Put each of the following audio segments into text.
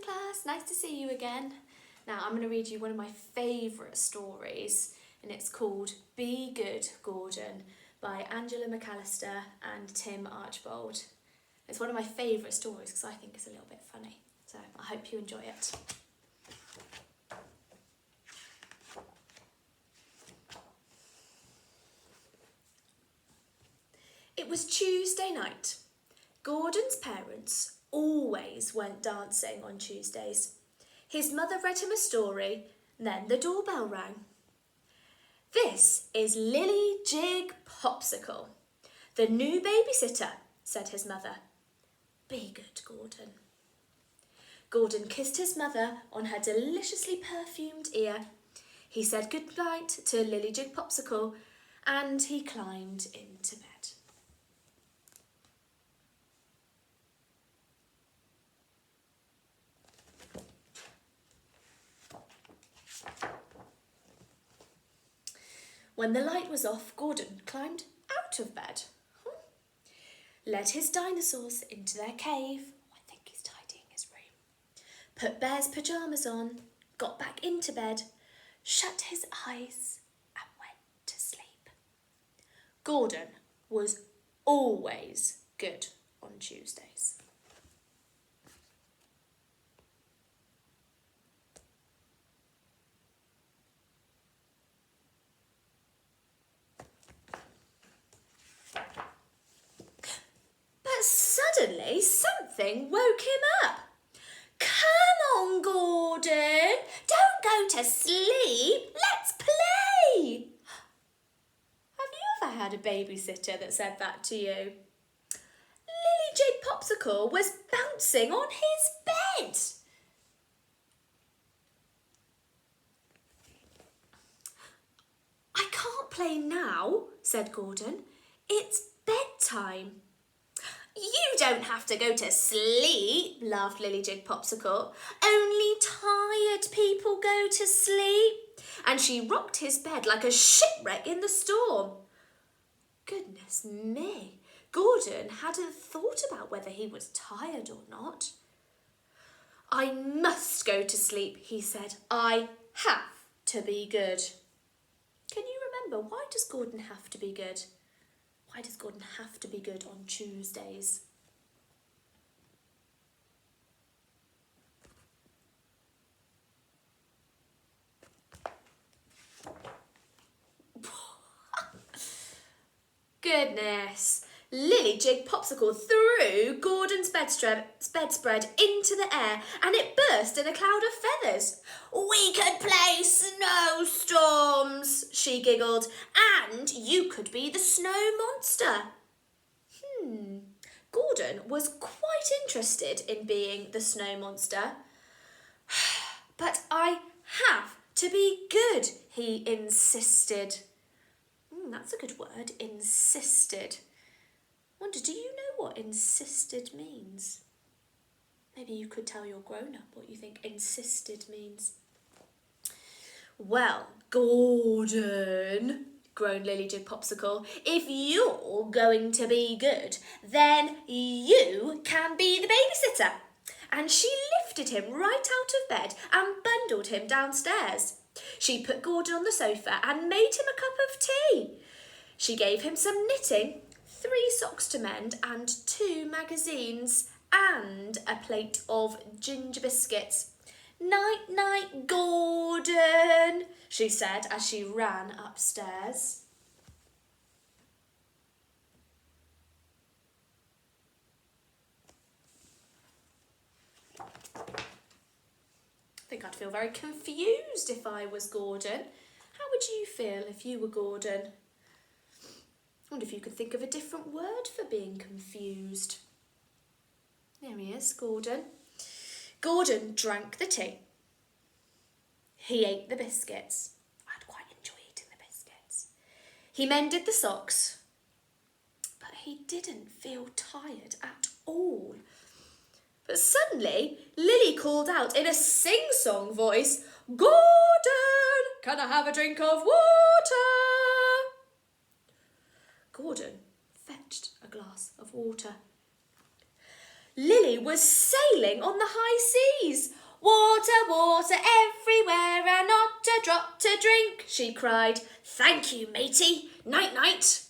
class, nice to see you again. Now I'm going to read you one of my favourite stories, and it's called Be Good, Gordon by Angela McAllister and Tim Archbold. It's one of my favourite stories because I think it's a little bit funny, so I hope you enjoy it. It was Tuesday night. Gordon's parents always went dancing on Tuesdays. His mother read him a story, then the doorbell rang. "This is Lily Jig Popsicle, the new babysitter," said his mother. "Be good, Gordon." Gordon kissed his mother on her deliciously perfumed ear. He said goodnight to Lily Jig Popsicle and he climbed into bed. When the light was off, Gordon climbed out of bed, led his dinosaurs into their cave. I think he's tidying his room. Put Bear's pyjamas on, got back into bed, shut his eyes and went to sleep. Gordon was always good on Tuesdays. Suddenly, something woke him up. "Come on, Gordon, don't go to sleep. Let's play." Have you ever had a babysitter that said that to you? Lily Jig Popsicle was bouncing on his bed. "I can't play now," said Gordon. "It's bedtime." "You don't have to go to sleep," laughed Lily Jig Popsicle. "Only tired people go to sleep." And she rocked his bed like a shipwreck in the storm. Goodness me, Gordon hadn't thought about whether he was tired or not. "I must go to sleep," he said. "I have to be good." Can you remember, why does Gordon have to be good? Why does Gordon have to be good on Tuesdays? Goodness! Lily Jig Popsicle threw Gordon's bedspread into the air and it burst in a cloud of feathers. "We could play snowstorms," she giggled, "and you could be the snow monster." Gordon was quite interested in being the snow monster. "But I have to be good," he insisted. That's a good word, insisted. Wonder, do you know what insisted means? Maybe you could tell your grown-up what you think insisted means. "Well, Gordon," groaned Lily Jig Popsicle, "if you're going to be good, then you can be the babysitter." And she lifted him right out of bed and bundled him downstairs. She put Gordon on the sofa and made him a cup of tea. She gave him some knitting, 3 socks to mend and 2 magazines and a plate of ginger biscuits. "Night, night, Gordon," she said as she ran upstairs. I think I'd feel very confused if I was Gordon. How would you feel if you were Gordon? I wonder if you could think of a different word for being confused. There he is, Gordon. Gordon drank the tea. He ate the biscuits. I'd quite enjoy eating the biscuits. He mended the socks. But he didn't feel tired at all. But suddenly, Lily called out in a sing-song voice, "Gordon, can I have a drink of water?" Gordon fetched a glass of water. Lily was sailing on the high seas. Water, water everywhere and not a drop to drink, she cried. Thank you, matey. Night, night.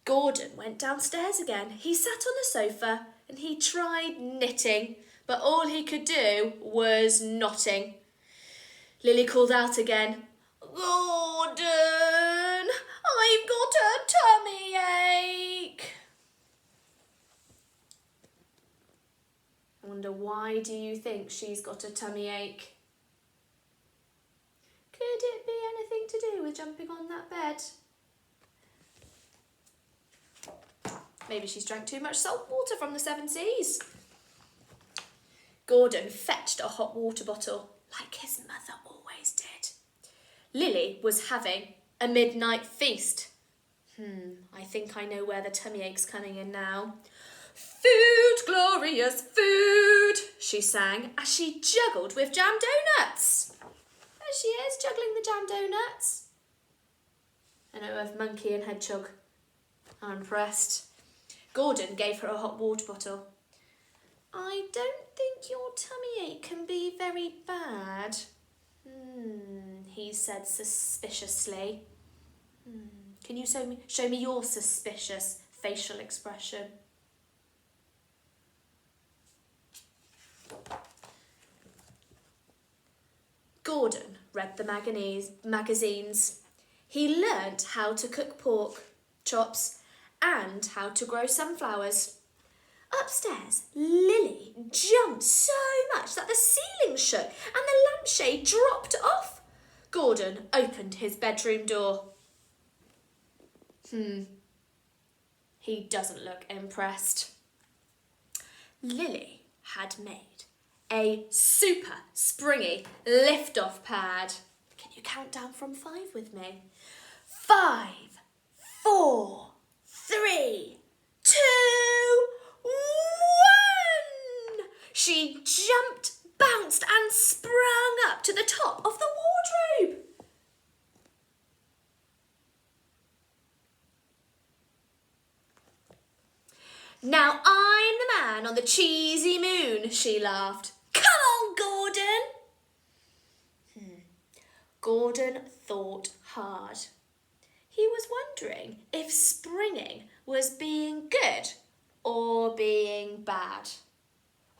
Gordon went downstairs again. He sat on the sofa and he tried knitting, but all he could do was knotting. Lily called out again, Gordon, I've got a tummy ache. I wonder, why do you think she's got a tummy ache? Could it be anything to do with jumping on that bed? Maybe she's drank too much salt water from the 7 Seas. Gordon fetched a hot water bottle, like his mother always did. Lily was having a midnight feast. I think I know where the tummy ache's coming in now. Food, glorious food, she sang as she juggled with jam donuts. There she is, juggling the jam donuts. I know of Monkey and Hedgehog are impressed. Gordon gave her a hot water bottle. I don't think your tummy ache can be very bad, he said suspiciously. Can you show me your suspicious facial expression? Gordon read the magazines. He learnt how to cook pork chops and how to grow sunflowers. Upstairs, Lily jumped so much that the ceiling shook and the lampshade dropped off. Gordon opened his bedroom door. He doesn't look impressed. Lily had made a super springy lift-off pad. Can you count down from 5 with me? 5, 4, 3, 2, 1! She jumped, bounced and sprung up to the top of the wardrobe. Now I'm the man on the cheesy moon, she laughed. Come on, Gordon. Gordon thought hard. He was wondering if springing was being good or being bad.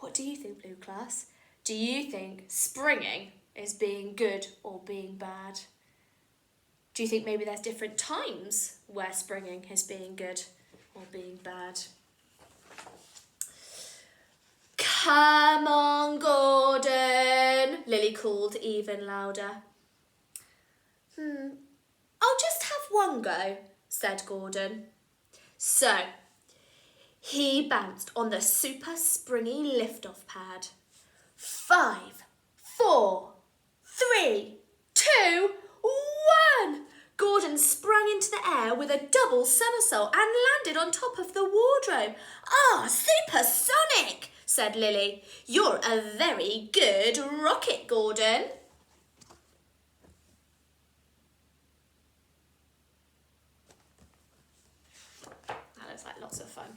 What do you think, Blue Class? Do you think springing is being good or being bad? Do you think maybe there's different times where springing is being good or being bad? Come on, Gordon, Lily called even louder. I'll just have one go, said Gordon. So, he bounced on the super springy lift-off pad. 5, 4, 3, 2, 1! Gordon sprang into the air with a double somersault and landed on top of the wardrobe. Supersonic, said Lily. You're a very good rocket, Gordon. That looks like lots of fun.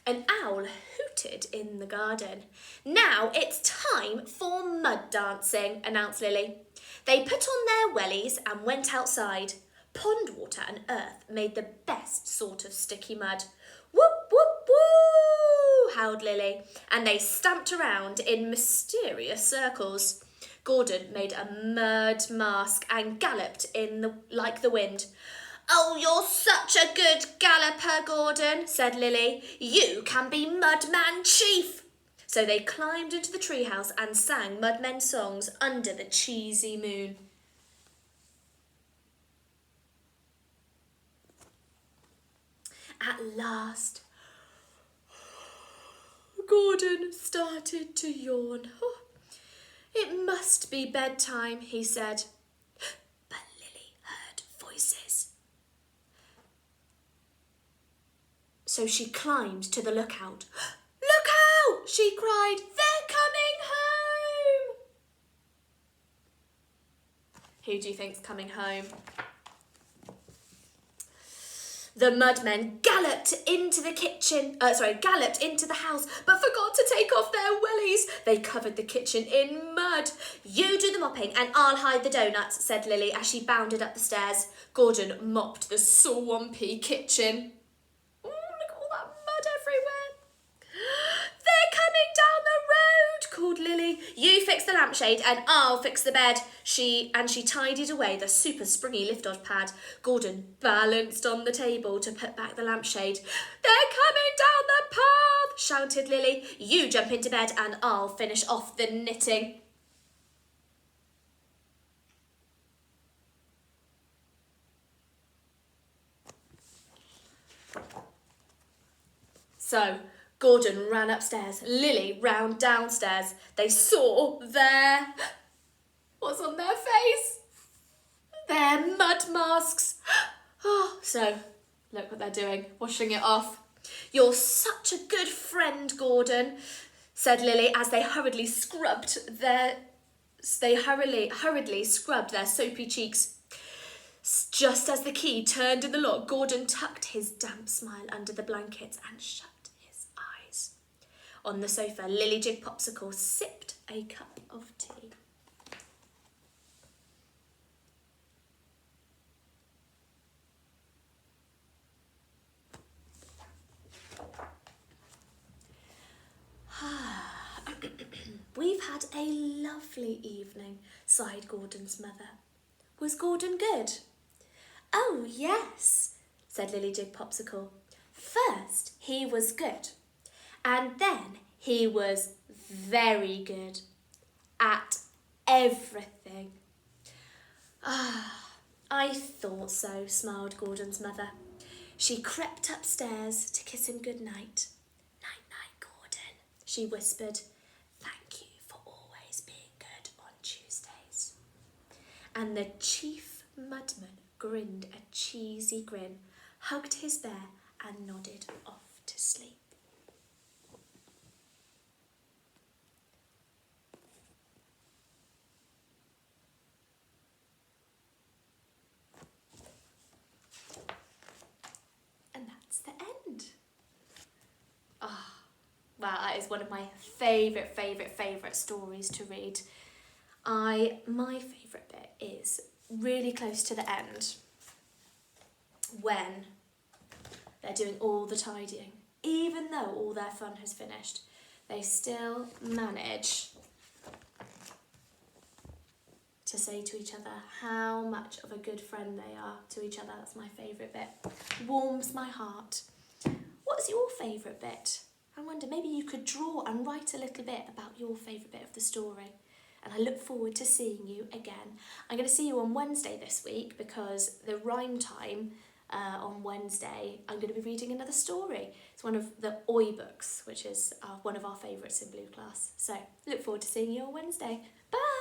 An owl hooted in the garden. Now it's time for mud dancing, announced Lily. They put on their wellies and went outside. Pond water and earth made the best sort of sticky mud. Whoop, whoop, woo, howled Lily, and they stamped around in mysterious circles. Gordon made a mud mask and galloped like the wind. Oh, you're such a good galloper, Gordon, said Lily. You can be Mudman Chief. So they climbed into the treehouse and sang Mudmen songs under the cheesy moon. At last, Gordon started to yawn. Oh, it must be bedtime, he said. But Lily heard voices. So she climbed to the lookout. Look out, she cried. They're coming home. Who do you think's coming home? The mudmen galloped into the house, but forgot to take off their wellies. They covered the kitchen in mud. You do the mopping and I'll hide the doughnuts, said Lily as she bounded up the stairs. Gordon mopped the swampy kitchen. Look at all that mud everywhere. They're coming down the road, called Lily. You fix the lampshade and I'll fix the bed. She tidied away the super springy lift-off pad. Gordon balanced on the table to put back the lampshade. They're coming down the path, shouted Lily. You jump into bed and I'll finish off the knitting. So, Gordon ran upstairs, Lily ran downstairs. They saw what's on their face? Their mud masks. Oh, so, look what they're doing, washing it off. You're such a good friend, Gordon, said Lily as they hurriedly scrubbed their soapy cheeks. Just as the key turned in the lock, Gordon tucked his damp smile under the blankets and shut his eyes. On the sofa, Lily Jig Popsicle sipped a cup of tea. We've had a lovely evening, sighed Gordon's mother. Was Gordon good? Oh, yes, said Lily Jig Popsicle. First, he was good. And then he was very good at everything. I thought so, smiled Gordon's mother. She crept upstairs to kiss him good night. Night-night, Gordon, she whispered. Thank you for always being good on Tuesdays. And the chief mudman grinned a cheesy grin, hugged his bear and nodded off to sleep. And that's the end. Wow, that is one of my favourite stories to read. My favourite bit is really close to the end when they're doing all the tidying. Even though all their fun has finished, they still manage to say to each other how much of a good friend they are to each other. That's my favourite bit. Warms my heart. What's your favourite bit? I wonder, maybe you could draw and write a little bit about your favourite bit of the story. And I look forward to seeing you again. I'm going to see you on Wednesday this week because the rhyme time on Wednesday, I'm going to be reading another story. It's one of the Oi books, which is one of our favourites in Blue Class. So look forward to seeing you on Wednesday. Bye!